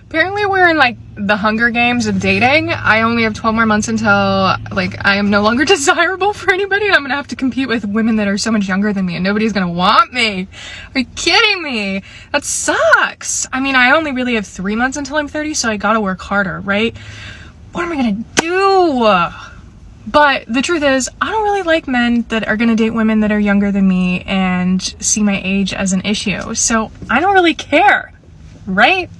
Apparently we're in like the Hunger Games of dating. I only have 12 more months until like I am no longer desirable for anybody, and I'm gonna have to compete with women that are so much younger than me, and nobody's gonna want me. Are you kidding me? That sucks. I mean, I only really have 3 months until I'm 30, so I gotta work harder, right? What am I gonna do? But the truth is, I don't really like men that are gonna date women that are younger than me and see my age as an issue. So I don't really care, right?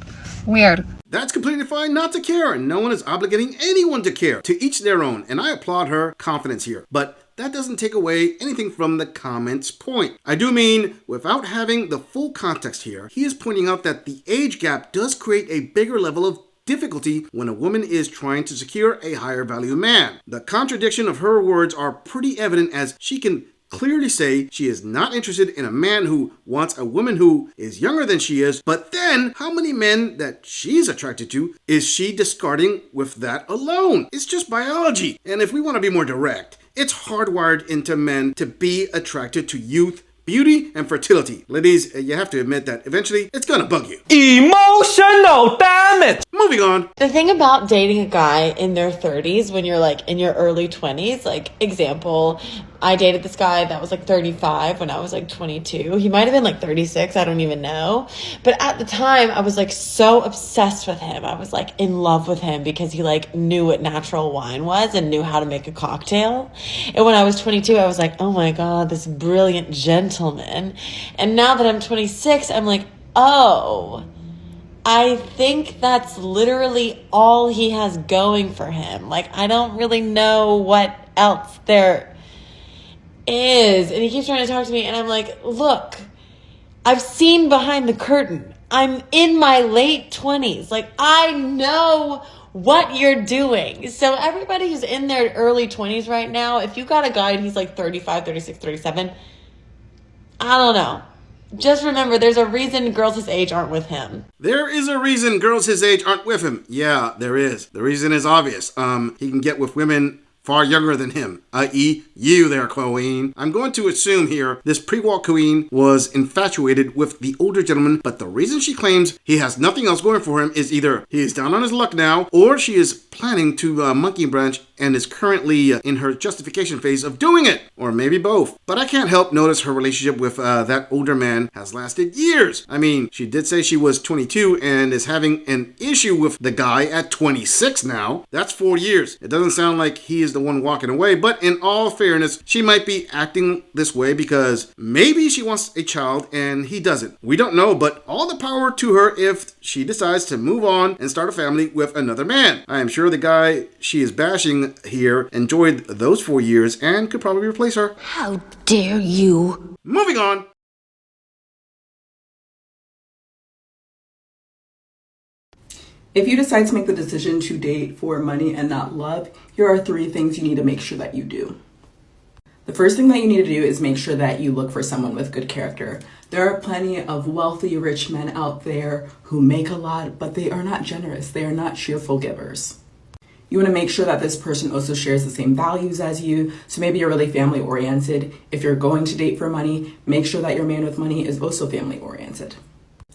Weird. That's completely fine not to care, and no one is obligating anyone to care. To each their own, and I applaud her confidence here. But that doesn't take away anything from the comment's point. I do mean, without having the full context here, he is pointing out that the age gap does create a bigger level of difficulty when a woman is trying to secure a higher value man. The contradiction of her words are pretty evident, as she can clearly say she is not interested in a man who wants a woman who is younger than she is, but then how many men that she's attracted to is she discarding with that alone? It's just biology. And if we want to be more direct, it's hardwired into men to be attracted to youth, beauty, and fertility. Ladies, you have to admit that eventually it's gonna bug you. Emotional damage! Moving on. The thing about dating a guy in their 30s when you're like in your early 20s, like example, I dated this guy that was like 35 when I was like 22. He might have been like 36, I don't even know. But at the time, I was like so obsessed with him. I was like in love with him because he like knew what natural wine was and knew how to make a cocktail. And when I was 22, I was like, oh my God, this brilliant gentleman. And now that I'm 26, I'm like, oh, I think that's literally all he has going for him. Like, I don't really know what else there is. And he keeps trying to talk to me, and I'm like, look, I've seen behind the curtain. I'm in my late 20s. Like, I know what you're doing. So everybody who's in their early 20s right now, if you got a guy and he's like 35, 36, 37, I don't know. Just remember, there's a reason girls his age aren't with him. There is a reason girls his age aren't with him. Yeah, there is. The reason is obvious. He can get with women far younger than him, i.e. you there, queen. I'm going to assume here this pre-wall queen was infatuated with the older gentleman, but the reason she claims he has nothing else going for him is either he is down on his luck now, or she is planning to monkey branch and is currently in her justification phase of doing it, or maybe both. But I can't help notice her relationship with that older man has lasted years. I mean, she did say she was 22 and is having an issue with the guy at 26 now. That's 4 years. It doesn't sound like he is the one walking away, but in all fairness, she might be acting this way because maybe she wants a child and he doesn't. We don't know, but all the power to her if she decides to move on and start a family with another man. I am sure the guy she is bashing here enjoyed those 4 years and could probably replace her. How dare you? Moving on. If you decide to make the decision to date for money and not love, here are 3 things you need to make sure that you do. The first thing that you need to do is make sure that you look for someone with good character. There are plenty of wealthy, rich men out there who make a lot, but they are not generous. They are not cheerful givers. You want to make sure that this person also shares the same values as you. So maybe you're really family oriented. If you're going to date for money, make sure that your man with money is also family oriented.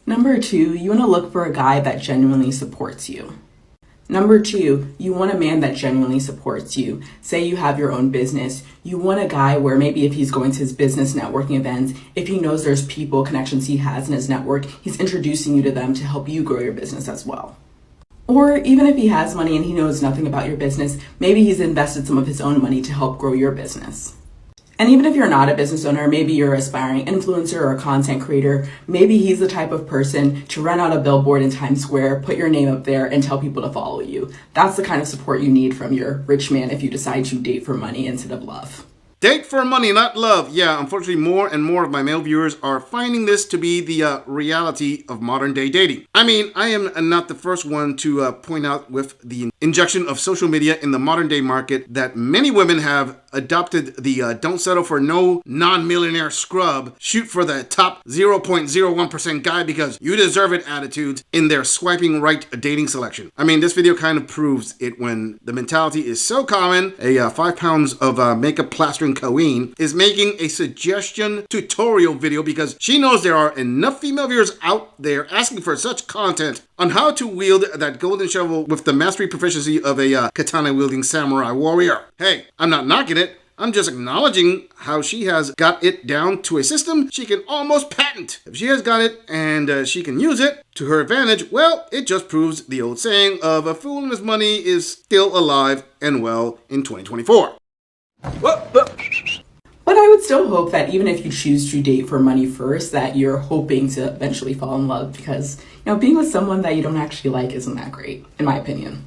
Number 2, you want to look for a guy that genuinely supports you. Number 2, you want a man that genuinely supports you. Say you have your own business. You want a guy where maybe if he's going to his business networking events, if he knows there's people, connections he has in his network, he's introducing you to them to help you grow your business as well. Or even if he has money and he knows nothing about your business, maybe he's invested some of his own money to help grow your business. And even if you're not a business owner, maybe you're an aspiring influencer or a content creator, maybe he's the type of person to rent out a billboard in Times Square, put your name up there, and tell people to follow you. That's the kind of support you need from your rich man if you decide to date for money instead of love. Date for money, not love. Yeah, unfortunately, more and more of my male viewers are finding this to be the reality of modern day dating. I mean, I am not the first one to point out with the injection of social media in the modern day market that many women have adopted the don't settle for no non-millionaire scrub, shoot for the top 0.01% guy because you deserve it attitudes in their swiping right dating selection. I mean, this video kind of proves it when the mentality is so common. A 5 pounds of makeup plastering queen is making a suggestion tutorial video because she knows there are enough female viewers out there asking for such content on how to wield that golden shovel with the mastery proficiency of a katana-wielding samurai warrior. Hey, I'm not knocking it. I'm just acknowledging how she has got it down to a system she can almost patent. If she has got it and she can use it to her advantage, well, it just proves the old saying of a fool and his money is still alive and well in 2024. But I would still hope that even if you choose to date for money first, that you're hoping to eventually fall in love, because, being with someone that you don't actually like isn't that great, in my opinion.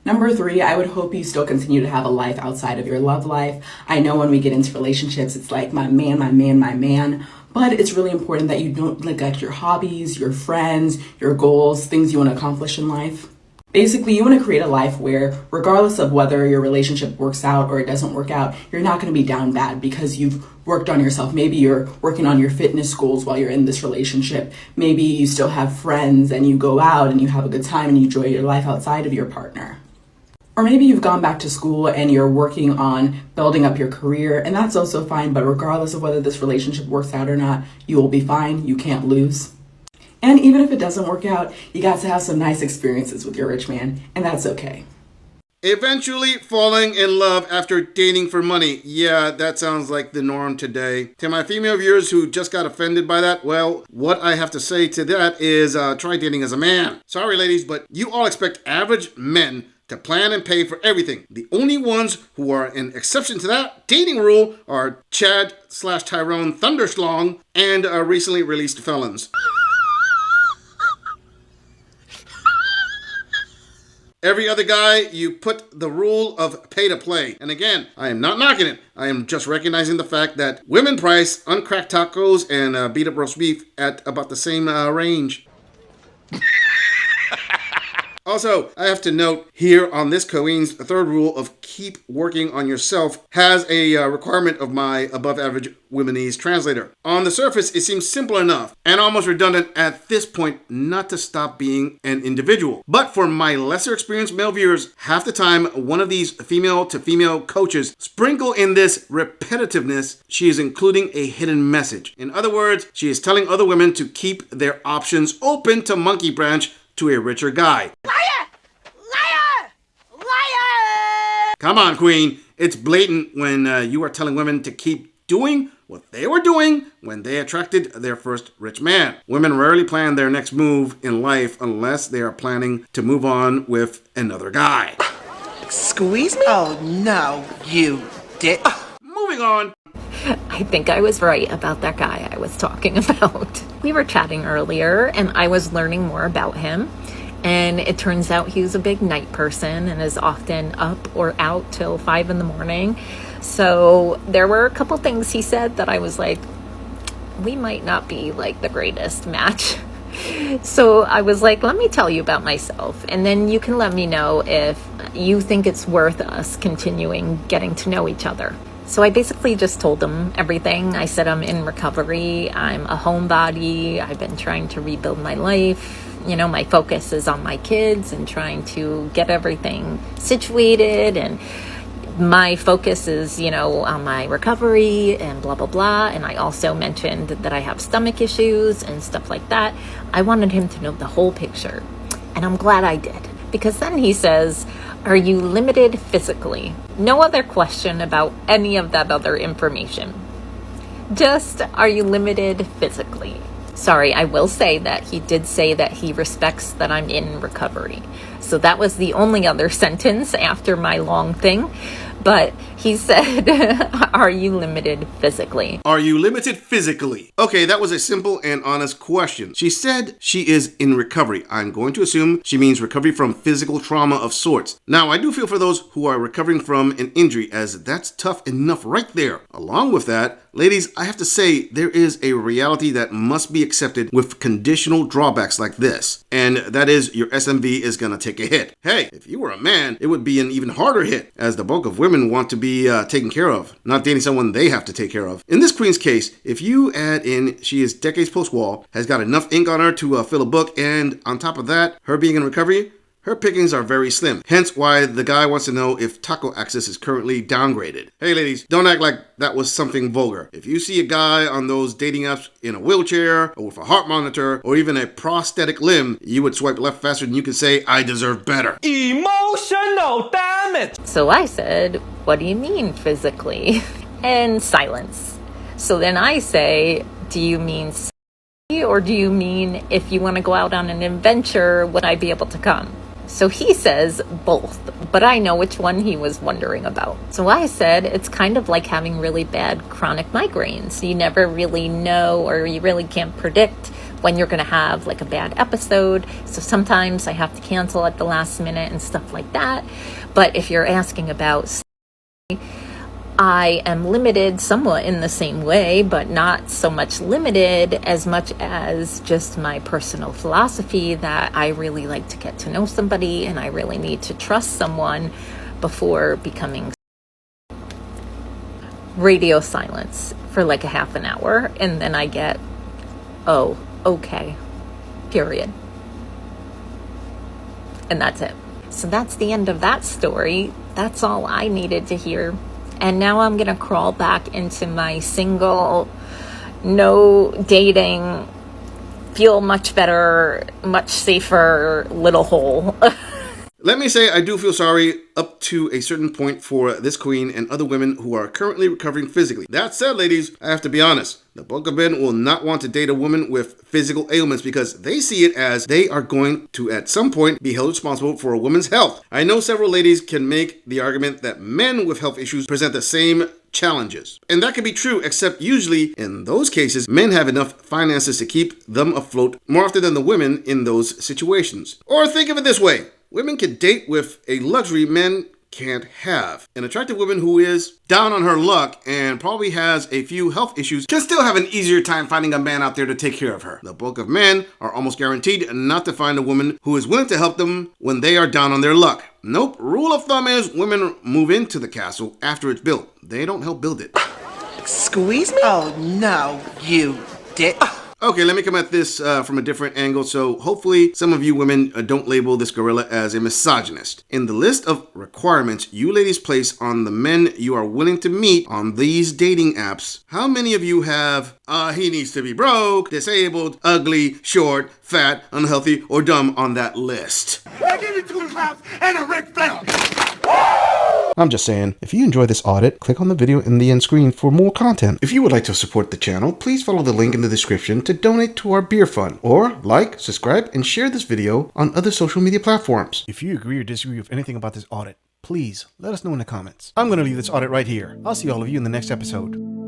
Number 3, I would hope you still continue to have a life outside of your love life. I know when we get into relationships, it's like my man, my man, my man. But it's really important that you don't neglect your hobbies, your friends, your goals, things you want to accomplish in life. Basically, you want to create a life where, regardless of whether your relationship works out or it doesn't work out, you're not going to be down bad because you've worked on yourself. Maybe you're working on your fitness goals while you're in this relationship. Maybe you still have friends and you go out and you have a good time and you enjoy your life outside of your partner. Or maybe you've gone back to school and you're working on building up your career, and that's also fine. But regardless of whether this relationship works out or not, you will be fine. You can't lose. And even if it doesn't work out, you got to have some nice experiences with your rich man, and that's okay. Eventually falling in love after dating for money. Yeah, that sounds like the norm today. To my female viewers who just got offended by that, well, what I have to say to that is try dating as a man. Sorry, ladies, but you all expect average men to plan and pay for everything. The only ones who are an exception to that dating rule are Chad/Tyrone Thunderslong and recently released felons. Every other guy, you put the rule of pay to play. And again, I am not knocking it. I am just recognizing the fact that women price uncracked tacos and beat up roast beef at about the same range. Also, I have to note here on this Cohen's third rule of keep working on yourself has a requirement of my above average womanese translator. On the surface, it seems simple enough and almost redundant at this point not to stop being an individual. But for my lesser experienced male viewers, half the time one of these female to female coaches sprinkle in this repetitiveness, she is including a hidden message. In other words, she is telling other women to keep their options open to monkey branch to a richer guy. Liar! Liar! Liar! Come on, Queen. It's blatant when you are telling women to keep doing what they were doing when they attracted their first rich man. Women rarely plan their next move in life unless they are planning to move on with another guy. Squeeze me? Oh, no, you did. Moving on. I think I was right about that guy I was talking about. We were chatting earlier and I was learning more about him. And it turns out he was a big night person and is often up or out till 5 a.m. So there were a couple things he said that I was like, we might not be like the greatest match. So I was like, let me tell you about myself. And then you can let me know if you think it's worth us continuing getting to know each other. So I basically just told him everything. I said I'm in recovery. I'm a homebody. I've been trying to rebuild my life. You know, my focus is on my kids and trying to get everything situated. And my focus is, on my recovery and blah, blah, blah. And I also mentioned that I have stomach issues and stuff like that. I wanted him to know the whole picture. And I'm glad I did. Because then he says, are you limited physically? No other question about any of that other information. Just, are you limited physically? Sorry, I will say that he did say that he respects that I'm in recovery. So that was the only other sentence after my long thing. But he said, are you limited physically? Are you limited physically? Okay, that was a simple and honest question. She said she is in recovery. I'm going to assume she means recovery from physical trauma of sorts. Now, I do feel for those who are recovering from an injury, as that's tough enough right there. Along with that, ladies, I have to say there is a reality that must be accepted with conditional drawbacks like this. And that is your SMV is going to take a hit. Hey, if you were a man, it would be an even harder hit, as the bulk of women want to be taken care of, not dating someone they have to take care of. In this queen's case, if you add in she is decades post-wall, has got enough ink on her to fill a book, and on top of that, her being in recovery, her pickings are very slim. Hence why the guy wants to know if taco access is currently downgraded. Hey ladies, don't act like that was something vulgar. If you see a guy on those dating apps in a wheelchair or with a heart monitor or even a prosthetic limb, you would swipe left faster than you can say, I deserve better. Emotional damage. So I said, what do you mean physically? And silence. So then I say, do you mean or do you mean if you want to go out on an adventure, would I be able to come? So he says both, but I know which one he was wondering about. So I said it's kind of like having really bad chronic migraines. You never really know, or you really can't predict when you're going to have like a bad episode. So sometimes I have to cancel at the last minute and stuff like that. But if you're asking about, I am limited somewhat in the same way, but not so much limited as much as just my personal philosophy that I really like to get to know somebody and I really need to trust someone before becoming. Radio silence for like a half an hour, and then I get, oh, okay, period. And that's it. So that's the end of that story. That's all I needed to hear. And now I'm going to crawl back into my single, no dating, feel much better, much safer little hole. Let me say I do feel sorry up to a certain point for this queen and other women who are currently recovering physically. That said, ladies, I have to be honest. The bulk of men will not want to date a woman with physical ailments because they see it as they are going to at some point be held responsible for a woman's health. I know several ladies can make the argument that men with health issues present the same challenges. And that can be true, except usually in those cases, men have enough finances to keep them afloat more often than the women in those situations. Or think of it this way. Women can date with a luxury men can't have. An attractive woman who is down on her luck and probably has a few health issues can still have an easier time finding a man out there to take care of her. The bulk of men are almost guaranteed not to find a woman who is willing to help them when they are down on their luck. Nope. Rule of thumb is women move into the castle after it's built. They don't help build it. Squeeze me? Oh, no, you dick. Okay, let me come at this from a different angle, so hopefully some of you women don't label this gorilla as a misogynist. In the list of requirements you ladies place on the men you are willing to meet on these dating apps, how many of you have, he needs to be broke, disabled, ugly, short, fat, unhealthy, or dumb on that list? I give you 2 claps and a Ric Flair. I'm just saying, if you enjoy this audit, click on the video in the end screen for more content. If you would like to support the channel, please follow the link in the description to donate to our beer fund, or like, subscribe, and share this video on other social media platforms. If you agree or disagree with anything about this audit, please let us know in the comments. I'm going to leave this audit right here. I'll see all of you in the next episode.